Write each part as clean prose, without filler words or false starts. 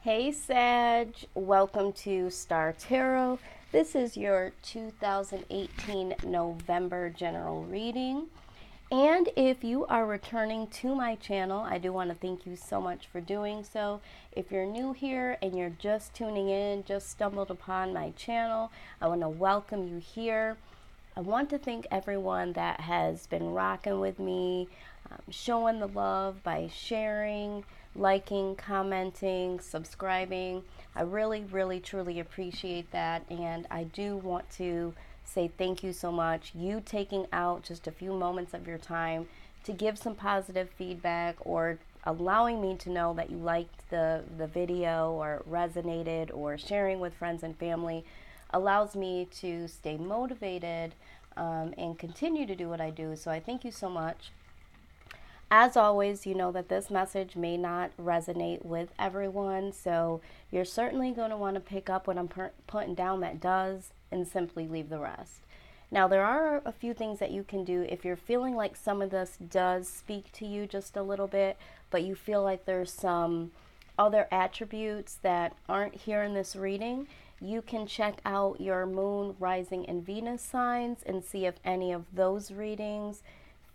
Hey Sag, welcome to Star Tarot. This is your 2018 November general reading. And if you are returning to my channel, I do want to thank you so much for doing so. If you're new here and you're just tuning in, just stumbled upon my channel, I want to welcome you here. I want to thank everyone that has been rocking with me, showing the love by sharing, liking, commenting, subscribing. I really, truly appreciate that. And I do want to say thank you so much. You taking out just a few moments of your time to give some positive feedback or allowing me to know that you liked the video or resonated or sharing with friends and family allows me to stay motivated and continue to do what I do. So I thank you so much. As always, you know that this message may not resonate with everyone, so you're certainly going to want to pick up what I'm putting down that does and simply leave the rest. Now, there are a few things that you can do if you're feeling like some of this does speak to you just a little bit, but you feel like there's some other attributes that aren't here in this reading. You can check out your moon, rising, and Venus signs and see if any of those readings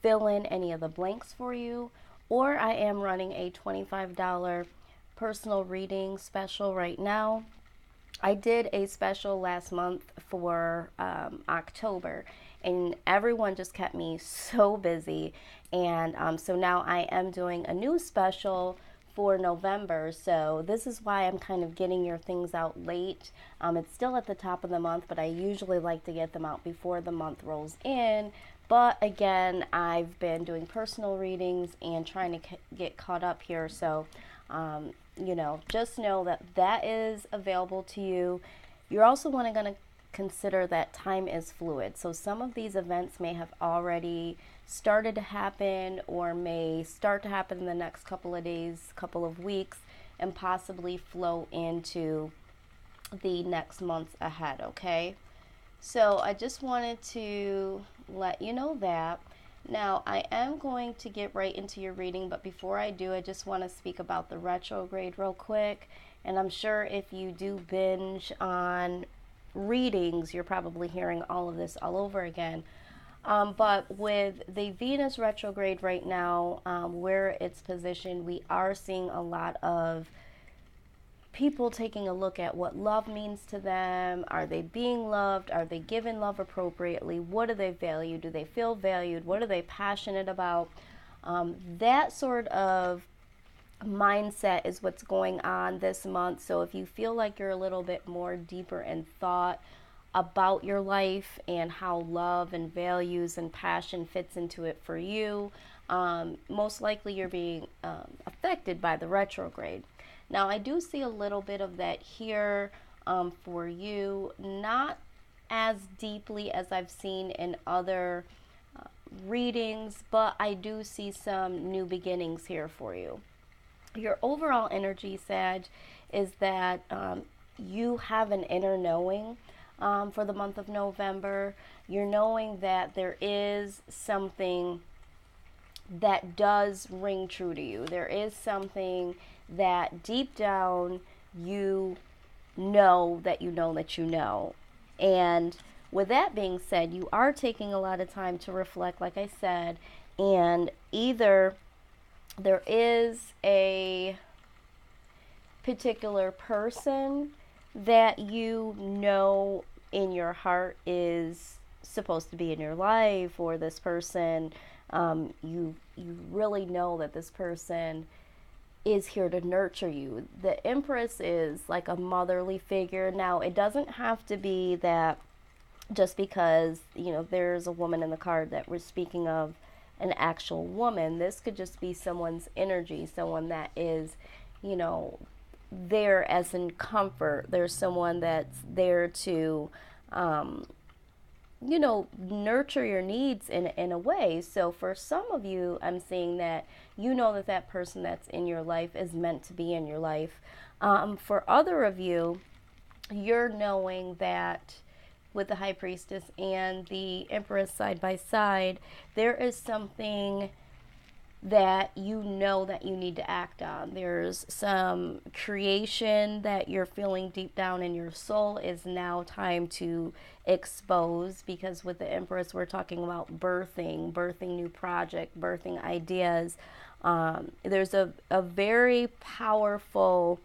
fill in any of the blanks for you. Or I am running a $25 personal reading special right now. I did a special last month for October, and everyone just kept me so busy. And so now I am doing a new special for November. So this is why I'm kind of getting your things out late. It's still at the top of the month, but I usually like to get them out before the month rolls in. But again, I've been doing personal readings and trying to get caught up here. So, just know that that is available to you. You're also going to consider that time is fluid. So some of these events may have already started to happen or may start to happen in the next couple of days, couple of weeks, and possibly flow into the next months ahead, okay? So I just wanted to let you know that. Now, I am going to get right into your reading, but before I do, I just want to speak about the retrograde real quick. And I'm sure if you do binge on readings, you're probably hearing all of this all over again. But with the Venus retrograde right now, where it's positioned, we are seeing a lot of people taking a look at what love means to them. Are they being loved? Are they given love appropriately? What do they value? Do they feel valued? What are they passionate about? That sort of mindset is what's going on this month. So if you feel like you're a little bit more deeper in thought about your life and how love and values and passion fits into it for you, most likely you're being affected by the retrograde. Now, I do see a little bit of that here for you, not as deeply as I've seen in other readings, but I do see some new beginnings here for you. Your overall energy, Sag, is that you have an inner knowing for the month of November. You're knowing that there is something that does ring true to you. There is something that deep down you know that you know that you know. And with that being said, you are taking a lot of time to reflect, like I said, and either there is a particular person that you know in your heart is supposed to be in your life, or this person, you really know that this person is here to nurture you. The Empress is like a motherly figure. Now, it doesn't have to be that just because, there's a woman in the card that we're speaking of an actual woman. This could just be someone's energy, someone that is, there as in comfort. There's someone that's there to, nurture your needs in a way. So for some of you, I'm seeing that that person that's in your life is meant to be in your life. For other of you, you're knowing that with the High Priestess and the Empress side by side, there is something that you know that you need to act on. There's some creation that you're feeling deep down in your soul is now time to expose, because with the Empress, we're talking about birthing new project, birthing ideas. There's a very powerful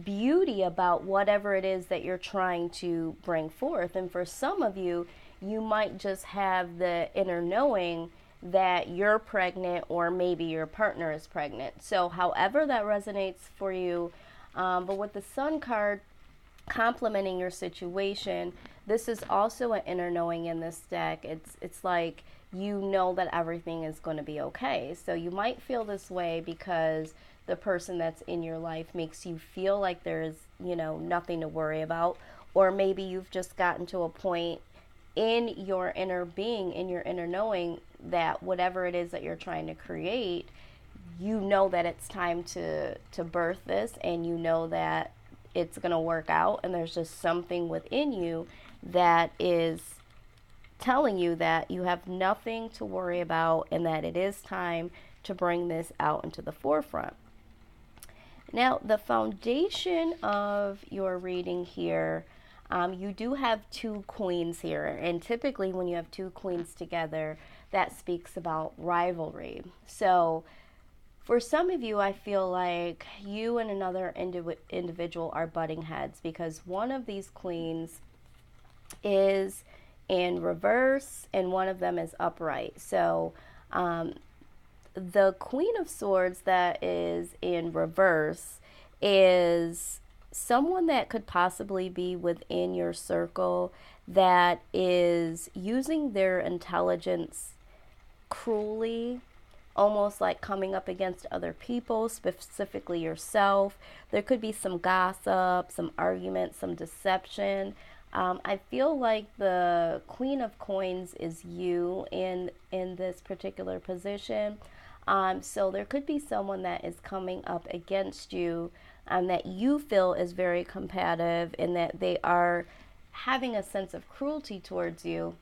beauty about whatever it is that you're trying to bring forth. And for some of you, you might just have the inner knowing that you're pregnant, or maybe your partner is pregnant. So however that resonates for you, but with the Sun card complementing your situation, this is also an inner knowing in this deck. It's like you know that everything is going to be okay. So you might feel this way because the person that's in your life makes you feel like there's, nothing to worry about. Or maybe you've just gotten to a point in your inner being, in your inner knowing, that whatever it is that you're trying to create, you know that it's time to birth this, and you know that it's going to work out. And there's just something within you that is telling you that you have nothing to worry about, and that it is time to bring this out into the forefront. Now, the foundation of your reading here, you do have two queens here. And typically when you have two queens together, that speaks about rivalry. So for some of you, I feel like you and another individual are butting heads, because one of these queens is in reverse and one of them is upright. So the Queen of Swords that is in reverse is someone that could possibly be within your circle that is using their intelligence cruelly, almost like coming up against other people, specifically yourself. There could be some gossip, some argument, some deception. I feel like the Queen of Coins is you in this particular position. So there could be someone that is coming up against you, that you feel is very combative, and that they are having a sense of cruelty towards you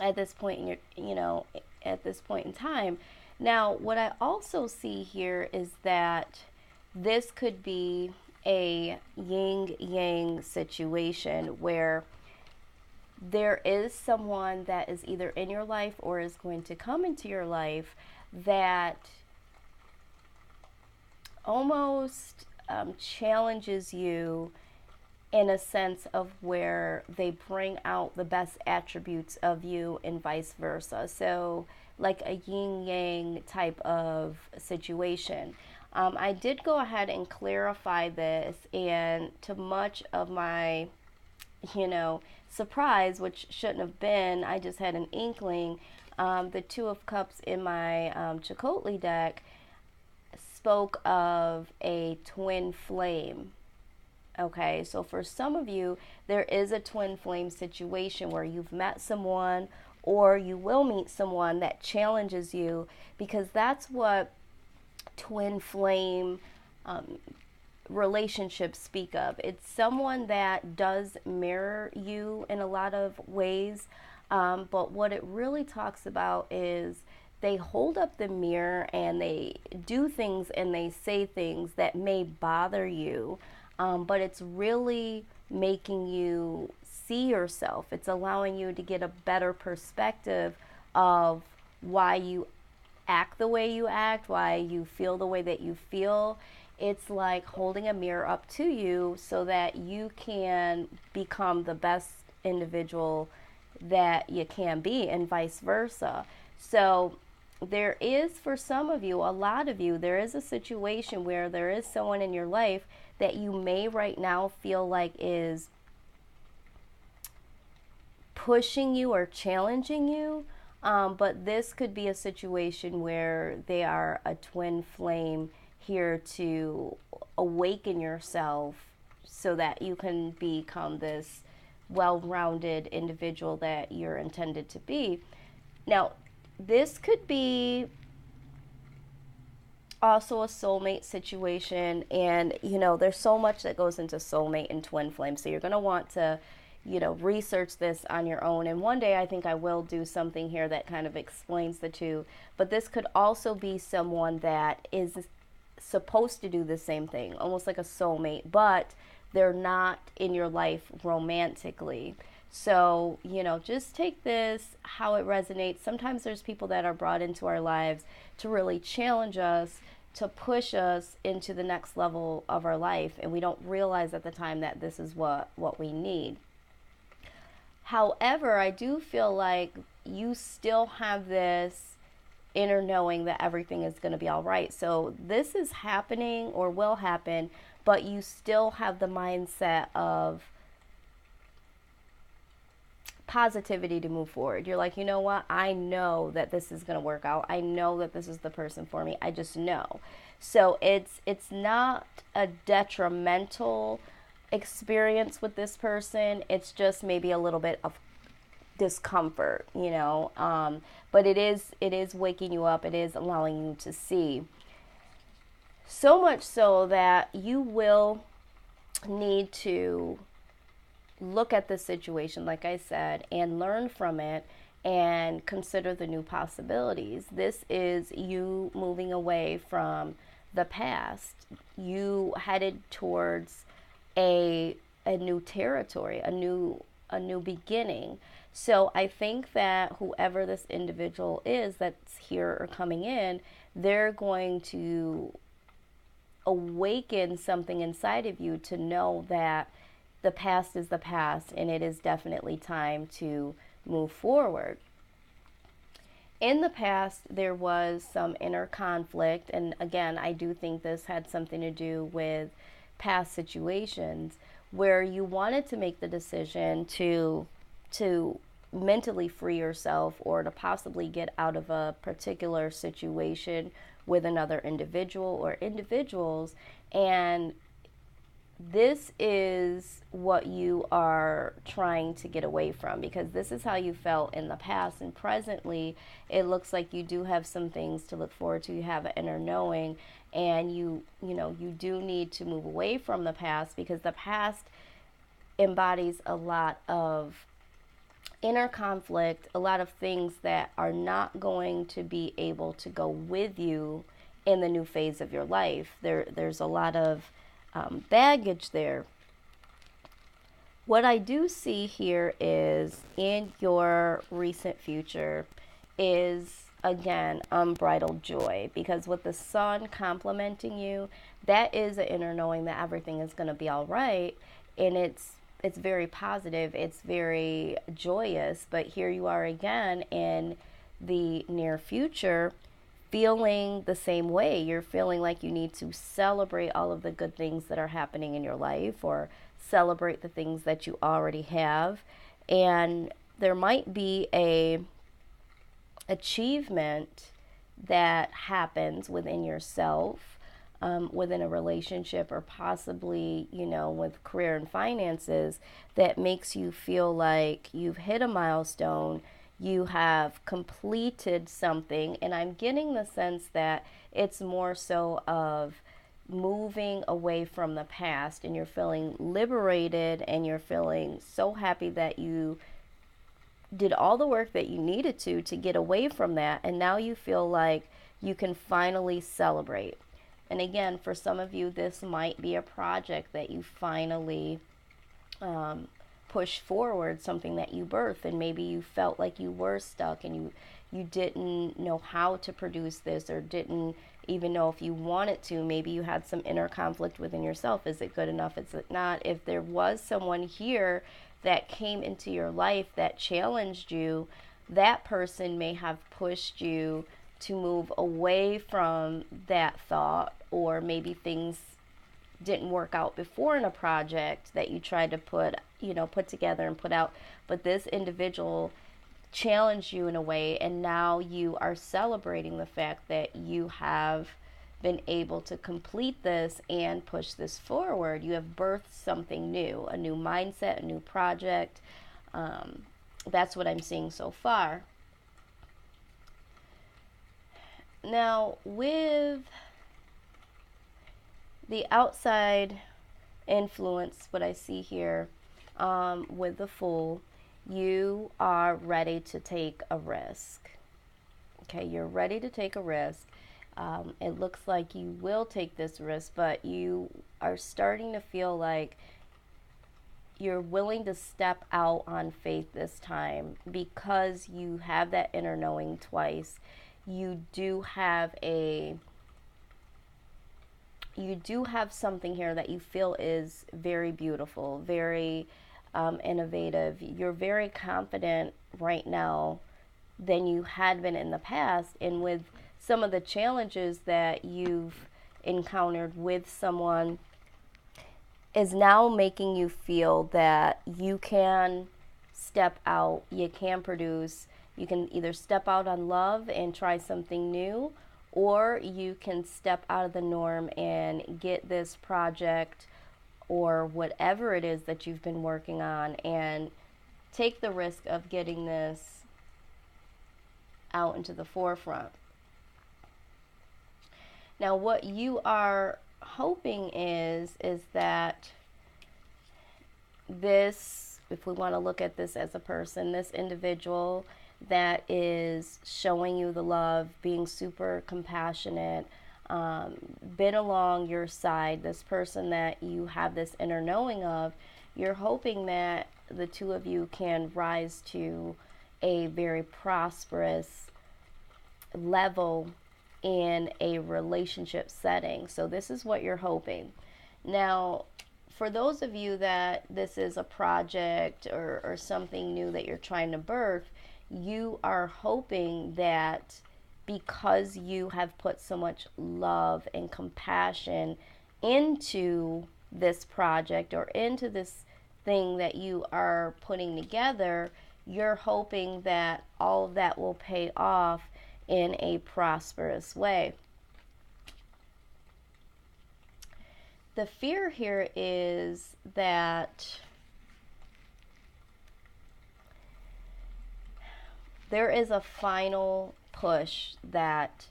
at this point in your, at this point in time. Now, what I also see here is that this could be a yin-yang situation where there is someone that is either in your life or is going to come into your life that almost challenges you in a sense of where they bring out the best attributes of you and vice versa. So like a yin-yang type of situation. I did go ahead and clarify this, and to much of my, surprise, which shouldn't have been, I just had an inkling. The Two of Cups in my Chakotay deck spoke of a twin flame. Okay, so for some of you, there is a twin flame situation where you've met someone, or you will meet someone that challenges you, because that's what twin flame relationships speak of. It's someone that does mirror you in a lot of ways, but what it really talks about is they hold up the mirror and they do things and they say things that may bother you, but it's really making you see yourself. It's allowing you to get a better perspective of why you act the way you act, why you feel the way that you feel. It's like holding a mirror up to you so that you can become the best individual that you can be, and vice versa. So there is, for some of you, a lot of you, there is a situation where there is someone in your life that you may right now feel like is pushing you or challenging you. But this could be a situation where they are a twin flame here to awaken yourself so that you can become this well-rounded individual that you're intended to be. Now, this could be also a soulmate situation, and there's so much that goes into soulmate and twin flame, so you're going to want to research this on your own. And one day I think I will do something here that kind of explains the two. But this could also be someone that is supposed to do the same thing, almost like a soulmate, but they're not in your life romantically. So, just take this how it resonates. Sometimes there's people that are brought into our lives to really challenge us, to push us into the next level of our life, and we don't realize at the time that this is what we need. However, I do feel like you still have this inner knowing that everything is going to be all right. So this is happening or will happen, but you still have the mindset of positivity to move forward. You're like, you know what? I know that this is going to work out. I know that this is the person for me. I just know. So it's not a detrimental experience with this person. It's just maybe a little bit of discomfort, but it is waking you up. It is allowing you to see. So much so that you will need to look at the situation, like I said, and learn from it and consider the new possibilities. This is you moving away from the past. You headed towards a new territory, a new beginning. So I think that whoever this individual is that's here or coming in, they're going to awaken something inside of you to know that the past is the past, and it is definitely time to move forward. In the past, there was some inner conflict, and again, I do think this had something to do with past situations where you wanted to make the decision to mentally free yourself or to possibly get out of a particular situation with another individual or individuals, and this is what you are trying to get away from, because this is how you felt in the past, and presently it looks like you do have some things to look forward to. You have an inner knowing, and you do need to move away from the past, because the past embodies a lot of inner conflict, a lot of things that are not going to be able to go with you in the new phase of your life. There's a lot of baggage there. What I do see here is in your recent future is, again, unbridled joy, because with the sun complementing you, that is an inner knowing that everything is going to be all right, and it's very positive, it's very joyous. But here you are again in the near future, feeling the same way. You're feeling like you need to celebrate all of the good things that are happening in your life, or celebrate the things that you already have. And there might be a achievement that happens within yourself, within a relationship, or possibly, with career and finances, that makes you feel like you've hit a milestone, you have completed something. And I'm getting the sense that it's more so of moving away from the past, and you're feeling liberated, and you're feeling so happy that you did all the work that you needed to get away from that, and now you feel like you can finally celebrate. And again, for some of you, this might be a project that you finally push forward, something that you birthed, and maybe you felt like you were stuck, and you didn't know how to produce this, or didn't even know if you wanted to. Maybe you had some inner conflict within yourself. Is it good enough? Is it not? If there was someone here that came into your life that challenged you, that person may have pushed you to move away from that thought, or maybe things didn't work out before in a project that you tried to put together and put out, but this individual challenged you in a way, and now you are celebrating the fact that you have been able to complete this and push this forward. You have birthed something new, a new mindset, a new project. That's what I'm seeing so far. Now, with the outside influence, what I see here, with the Fool, you are ready to take a risk. Okay, you're ready to take a risk. It looks like you will take this risk, but you are starting to feel like you're willing to step out on faith this time because you have that inner knowing twice. You do have something here that you feel is very beautiful, very innovative. You're very confident right now than you had been in the past, and with some of the challenges that you've encountered with someone is now making you feel that you can step out, you can produce, you can either step out on love and try something new, or you can step out of the norm and get this project or whatever it is that you've been working on and take the risk of getting this out into the forefront. Now, what you are hoping is that this, if we want to look at this as a person, this individual that is showing you the love, being super compassionate, been along your side, this person that you have this inner knowing of, you're hoping that the two of you can rise to a very prosperous level in a relationship setting. So this is what you're hoping. Now, for those of you that this is a project or something new that you're trying to birth, you are hoping that because you have put so much love and compassion into this project or into this thing that you are putting together, you're hoping that all of that will pay off in a prosperous way. The fear here is that there is a final push that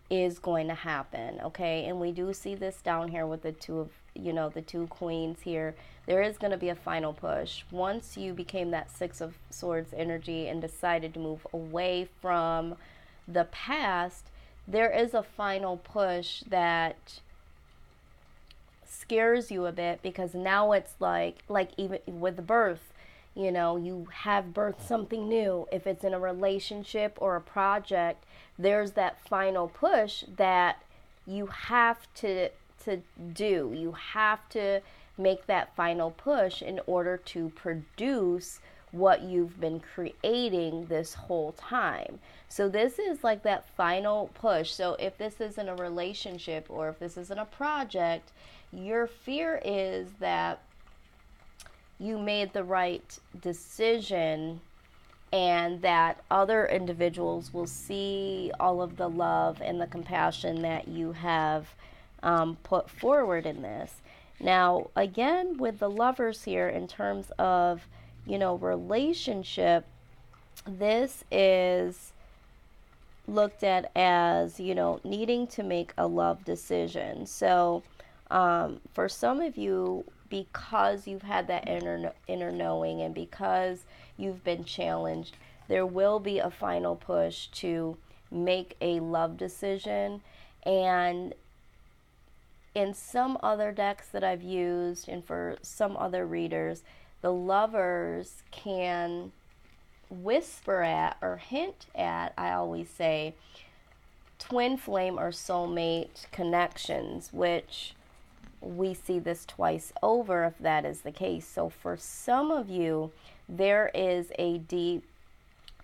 is going to happen, okay? And we do see this down here with the two of, the two queens here. There is going to be a final push. Once you became that Six of Swords energy and decided to move away from the past, there is a final push that scares you a bit, because now it's like even with birth, you have birthed something new. If it's in a relationship or a project, there's that final push that you have to do. You have to make that final push in order to produce what you've been creating this whole time. So this is like that final push. So if this isn't a relationship or if this isn't a project, your fear is that you made the right decision and that other individuals will see all of the love and the compassion that you have put forward in this. Now, again, with the Lovers here, in terms of, relationship, this is looked at as, needing to make a love decision. So for some of you, because you've had that inner knowing and because you've been challenged, there will be a final push to make a love decision. And in some other decks that I've used and for some other readers, the Lovers can whisper at or hint at, I always say, twin flame or soulmate connections, which we see this twice over if that is the case. So for some of you, there is a deep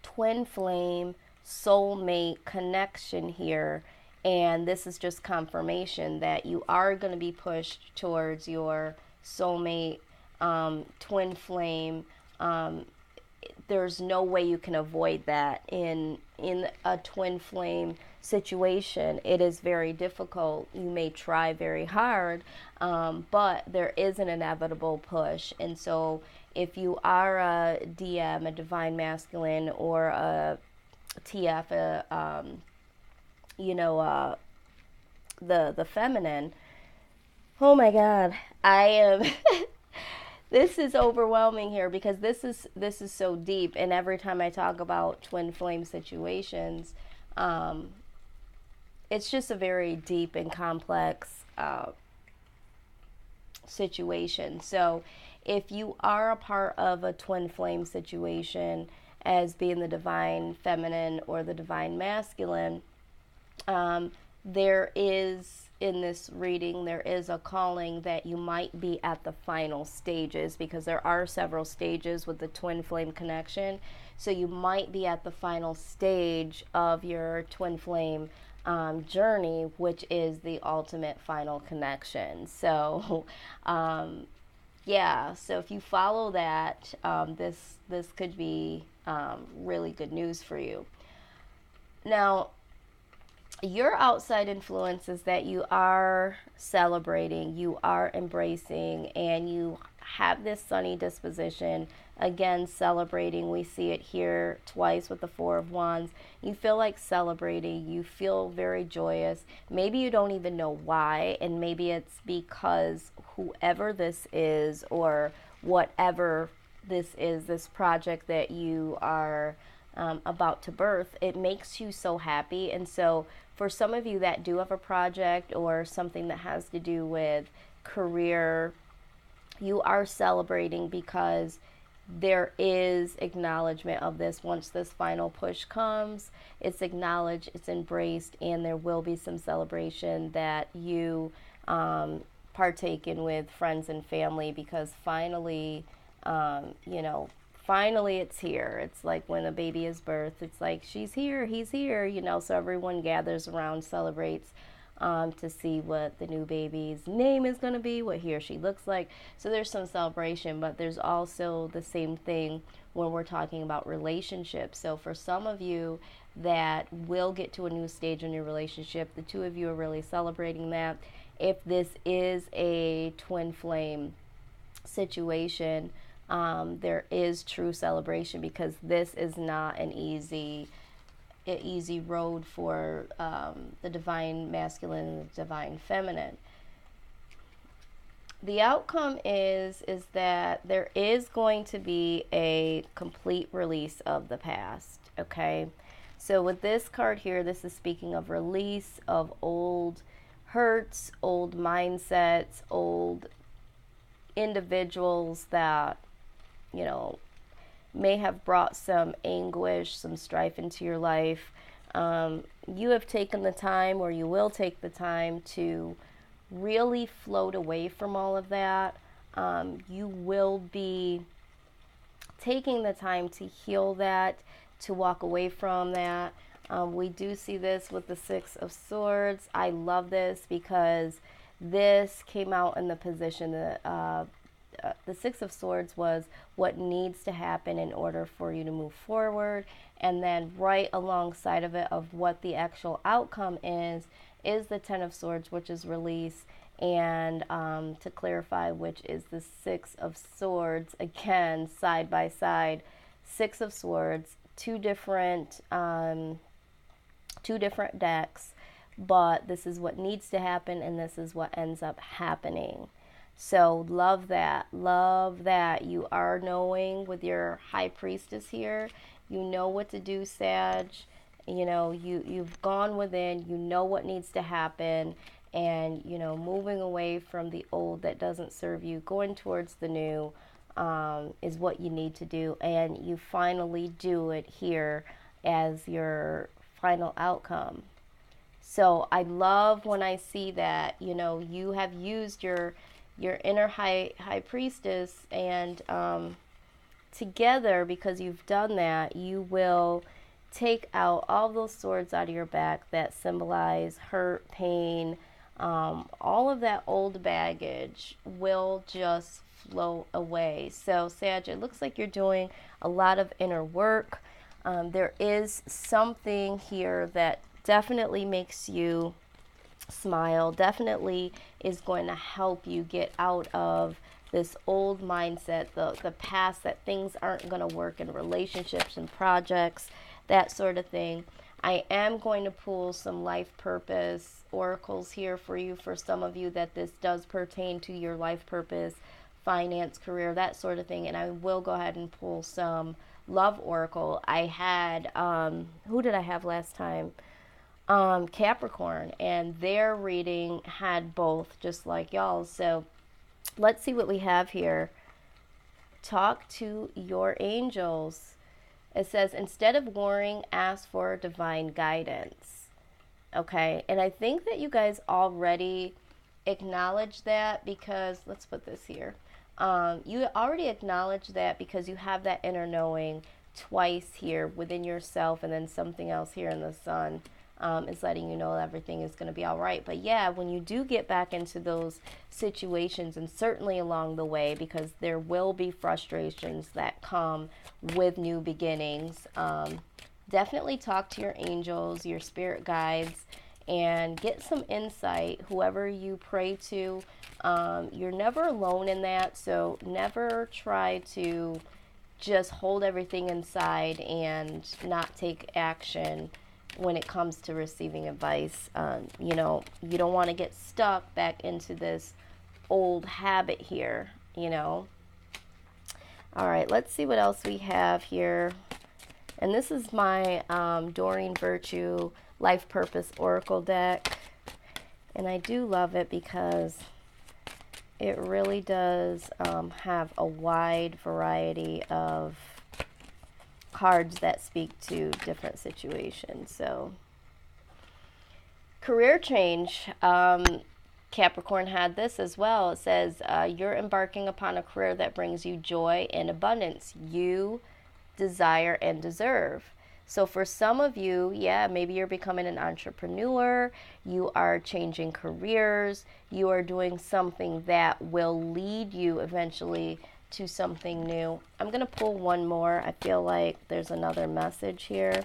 twin flame soulmate connection here, and this is just confirmation that you are going to be pushed towards your soulmate, twin flame. There's no way you can avoid that in a twin flame situation. It is very difficult. You may try very hard, but there is an inevitable push. And so if you are a DM, a divine masculine, or a TF, the feminine, oh my God, I am This is overwhelming here because this is so deep, and every time I talk about twin flame situations, it's just a very deep and complex situation. So if you are a part of a twin flame situation as being the divine feminine or the divine masculine, there is, in this reading, there is a calling that you might be at the final stages, because there are several stages with the twin flame connection. So you might be at the final stage of your twin flame journey, which is the ultimate final connection. So yeah, so if you follow that, this could be really good news for you. Now, your outside influences that you are celebrating, you are embracing, and you have this sunny disposition. Again, celebrating, we see it here twice with the Four of Wands. You feel like celebrating, you feel very joyous. Maybe you don't even know why, and maybe it's because whoever this is, or whatever this is, this project that you are about to birth, it makes you so happy. And so for some of you that do have a project or something that has to do with career, you are celebrating because there is acknowledgement of this. Once this final push comes, it's acknowledged, it's embraced, and there will be some celebration that you partake in with friends and family, because finally, finally it's here. It's like when a baby is birthed, it's like, she's here, he's here, so everyone gathers around, celebrates to see what the new baby's name is going to be, what he or she looks like. So there's some celebration, but there's also the same thing when we're talking about relationships. So for some of you that will get to a new stage in your relationship, the two of you are really celebrating that. If this is a twin flame situation, there is true celebration, because this is not an easy road for the divine masculine and the divine feminine. The outcome is that there is going to be a complete release of the past, okay? So with this card here, this is speaking of release of old hurts, old mindsets, old individuals that, may have brought some anguish, some strife into your life. You have taken the time, or you will take the time, to really float away from all of that. You will be taking the time to heal that, to walk away from that. We do see this with the Six of Swords. I love this because this came out in the position that the Six of Swords was what needs to happen in order for you to move forward. And then right alongside of it, of what the actual outcome is the Ten of Swords, which is release. And to clarify, which is the Six of Swords, again, side by side. Six of Swords, two different decks, but this is what needs to happen, and this is what ends up happening. So love that. Love that. You are knowing with your High Priestess here. You know what to do, Sag. You've gone within. You know what needs to happen. And, moving away from the old that doesn't serve you, going towards the new is what you need to do. And you finally do it here as your final outcome. So I love when I see that, you have used your inner high priestess, and together, because you've done that, you will take out all those swords out of your back that symbolize hurt, pain, all of that old baggage will just flow away. So Sag, it looks like you're doing a lot of inner work. There is something here that definitely makes you smile, definitely is going to help you get out of this old mindset, the past, that things aren't going to work in relationships and projects, that sort of thing. I am going to pull some life purpose oracles here for you, for some of you that this does pertain to your life purpose finance, career, that sort of thing. And I will go ahead and pull some love oracle. I had, who did I have last time? Capricorn, and their reading had both, just like y'all. So let's see what we have here. Talk to your angels. It says, instead of worrying, ask for divine guidance. Okay, and I think that you guys already acknowledge that, because let's put this here. You already acknowledge that because you have that inner knowing twice here within yourself, and then something else here in the sun is letting you know everything is going to be all right. But yeah, when you do get back into those situations, and certainly along the way, because there will be frustrations that come with new beginnings, definitely talk to your angels, your spirit guides, and get some insight. Whoever you pray to, you're never alone in that, so never try to just hold everything inside and not take action when it comes to receiving advice. You know, you don't want to get stuck back into this old habit here, you know. All right, let's see what else we have here. And this is my Doreen Virtue Life Purpose Oracle deck. And I do love it because it really does have a wide variety of cards that speak to different situations. So, career change. Capricorn had this as well. It says, you're embarking upon a career that brings you joy and abundance you desire and deserve. So for some of you, yeah, maybe you're becoming an entrepreneur, you are changing careers, you are doing something that will lead you eventually to something new. I'm going to pull one more. I feel like there's another message here.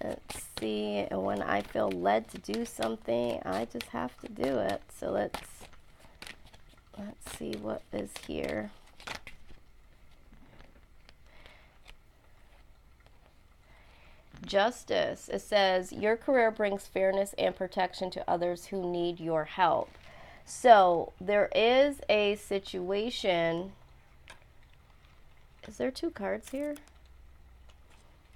Let's see. And when I feel led to do something, I just have to do it. So let's see what is here. Justice. It says, your career brings fairness and protection to others who need your help. So there is a situation. Is there two cards here?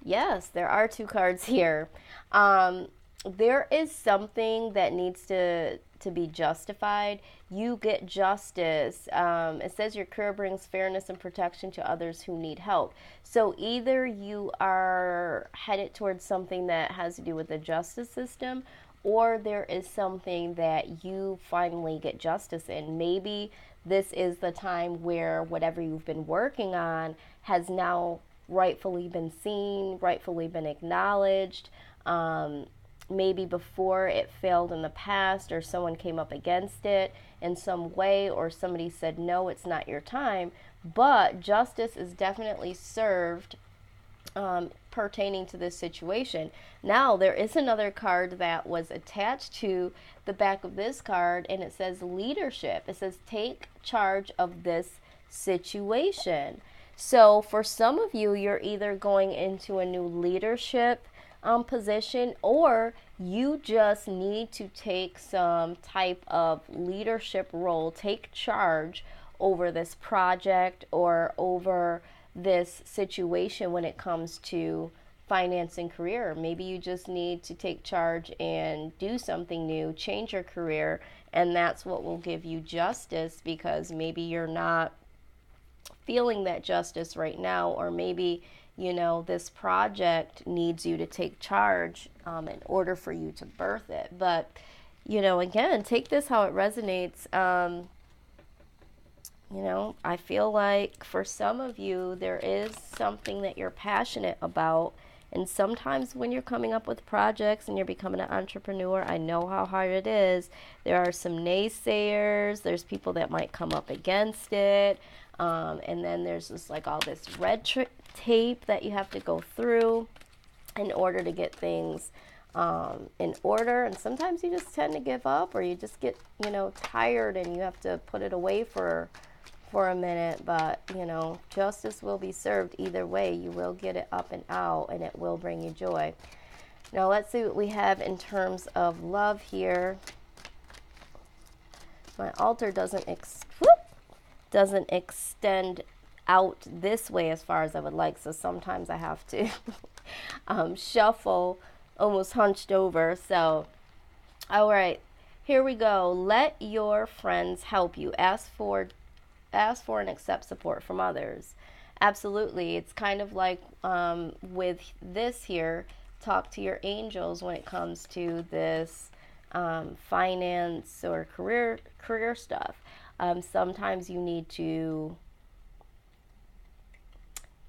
Yes, there are two cards here. There is something that needs to be justified. You get justice. It says your career brings fairness and protection to others who need help. So either you are headed towards something that has to do with the justice system, or there is something that you finally get justice in. Maybe this is the time where whatever you've been working on has now rightfully been seen, rightfully been acknowledged. Maybe before it failed in the past, or someone came up against it in some way, or somebody said, no, it's not your time. But justice is definitely served pertaining to this situation. Now, there is another card that was attached to the back of this card, and it says leadership. It says take charge of this situation. So for some of you, you're either going into a new leadership position, or you just need to take some type of leadership role, take charge over this project or over this situation when it comes to finance and career. Maybe you just need to take charge and do something new, change your career, and that's what will give you justice, because maybe you're not feeling that justice right now, or maybe, you know, this project needs you to take charge in order for you to birth it. But, you know, again, take this how it resonates. You know, I feel like for some of you, there is something that you're passionate about. And sometimes when you're coming up with projects and you're becoming an entrepreneur, I know how hard it is. There are some naysayers. There's people that might come up against it. And then there's just like all this red tape that you have to go through in order to get things in order. And sometimes you just tend to give up, or you just get, you know, tired and you have to put it away for a minute. But, you know, justice will be served either way. You will get it up and out, and it will bring you joy. Now let's see what we have in terms of love here. My altar doesn't doesn't extend out this way as far as I would like. So sometimes I have to shuffle almost hunched over. So, all right, here we go. Let your friends help you. Ask for and accept support from others. Absolutely. It's kind of like with this here, talk to your angels when it comes to this finance or career stuff. Sometimes you need to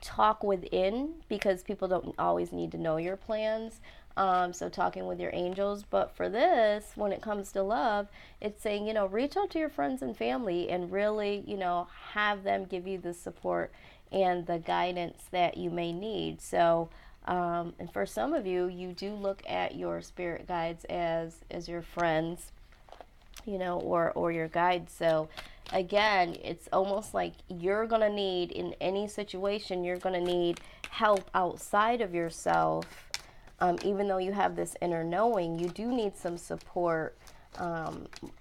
talk within, because people don't always need to know your plans. So talking with your angels. But for this, when it comes to love, it's saying, reach out to your friends and family and really, have them give you the support and the guidance that you may need. So, and for some of you, you do look at your spirit guides as your friends, or your guides. So again, it's almost like you're going to need, in any situation, you're going to need help outside of yourself. Even though you have this inner knowing, you do need some support,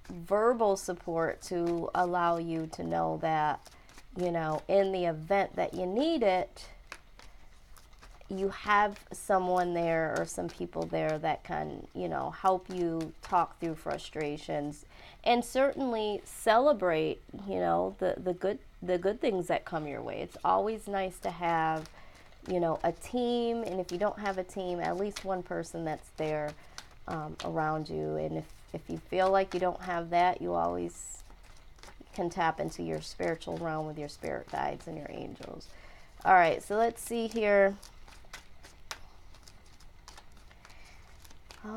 verbal support, to allow you to know that, in the event that you need it, you have someone there or some people there that can, help you talk through frustrations, and certainly celebrate, the good things that come your way. It's always nice to have, a team, and if you don't have a team, at least one person that's there around you. And if you feel like you don't have that, you always can tap into your spiritual realm with your spirit guides and your angels. All right, so let's see here.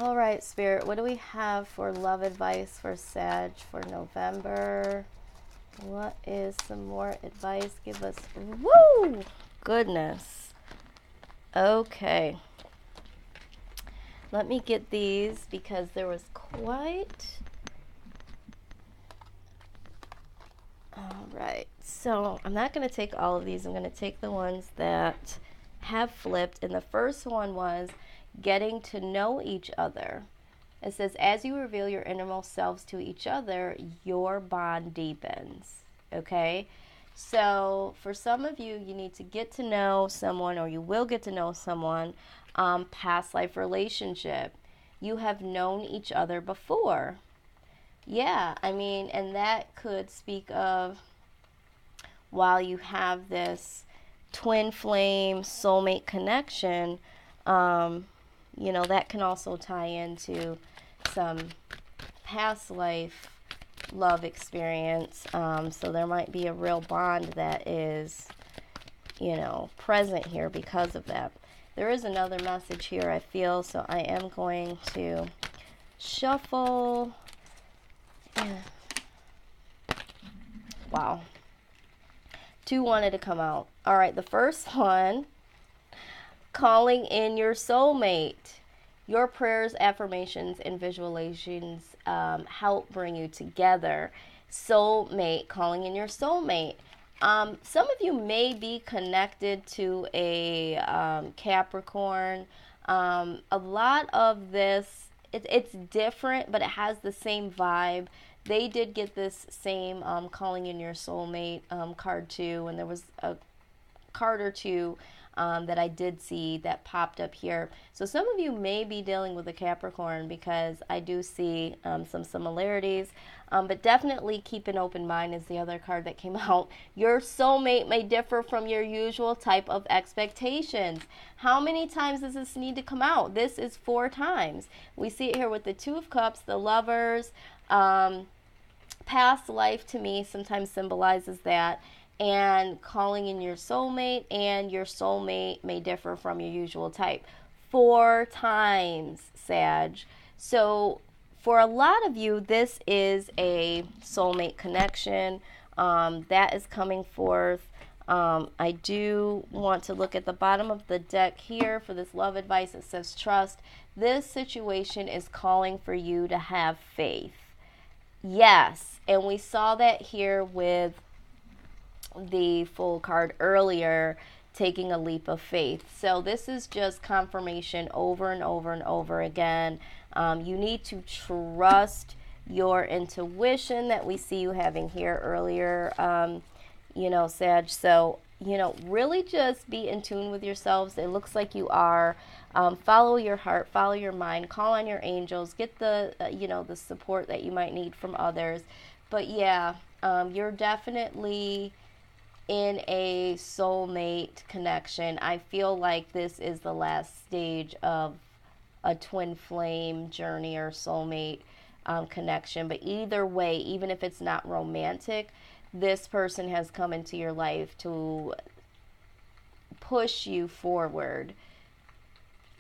All right, Spirit, what do we have for love advice for Sag for November? What is some more advice? Give us, woo, goodness. Okay. Let me get these, because there was quite... All right. So I'm not going to take all of these. I'm going to take the ones that have flipped. And the first one was getting to know each other. It says, as you reveal your innermost selves to each other, your bond deepens. Okay? So for some of you, you need to get to know someone, or you will get to know someone, past life relationship. You have known each other before. Yeah, and that could speak of, while you have this twin flame soulmate connection, that can also tie into some past life love experience. So there might be a real bond that is, present here because of that. There is another message here, I feel, so I am going to shuffle. Wow. Two wanted to come out. All right, the first one, calling in your soulmate. Your prayers, affirmations, and visualizations help bring you together. Soulmate, calling in your soulmate. Some of you may be connected to a Capricorn. A lot of this, it's different, but it has the same vibe. They did get this same calling in your soulmate card too, and there was a card or two that I did see that popped up here. So some of you may be dealing with a Capricorn, because I do see some similarities, but definitely keep an open mind is the other card that came out. Your soulmate may differ from your usual type of expectations. How many times does this need to come out? This is 4 times. We see it here with the Two of Cups, the Lovers. Past life to me sometimes symbolizes that. And calling in your soulmate, and your soulmate may differ from your usual type. 4 times, Sag. So for a lot of you, this is a soulmate connection that is coming forth. I do want to look at the bottom of the deck here for this love advice. It says trust. This situation is calling for you to have faith. Yes, and we saw that here with the Fool card earlier, taking a leap of faith. So this is just confirmation over and over and over again. You need to trust your intuition that we see you having here earlier. Sag. So, really just be in tune with yourselves. It looks like you are. Follow your heart, follow your mind, call on your angels, get the support that you might need from others. But yeah, you're definitely in a soulmate connection. I feel like this is the last stage of a twin flame journey or soulmate connection. But either way, even if it's not romantic, this person has come into your life to push you forward,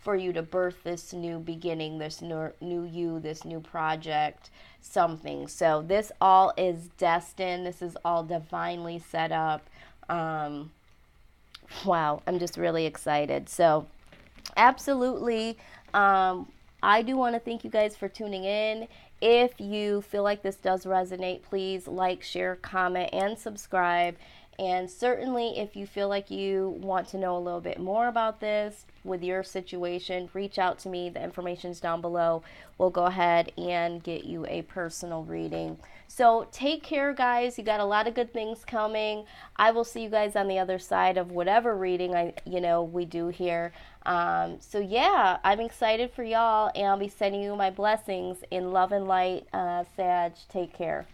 for you to birth this new beginning, this new you, this new project, something. So this all is destined. This is all divinely set up. Wow, I'm just really excited. So absolutely. I do want to thank you guys for tuning in. If you feel like this does resonate, please like, share, comment, and subscribe. And certainly, if you feel like you want to know a little bit more about this with your situation, reach out to me. The information's down below. We'll go ahead and get you a personal reading. So take care, guys. You got a lot of good things coming. I will see you guys on the other side of whatever reading we do here. So yeah, I'm excited for y'all, and I'll be sending you my blessings in love and light. Sag, take care.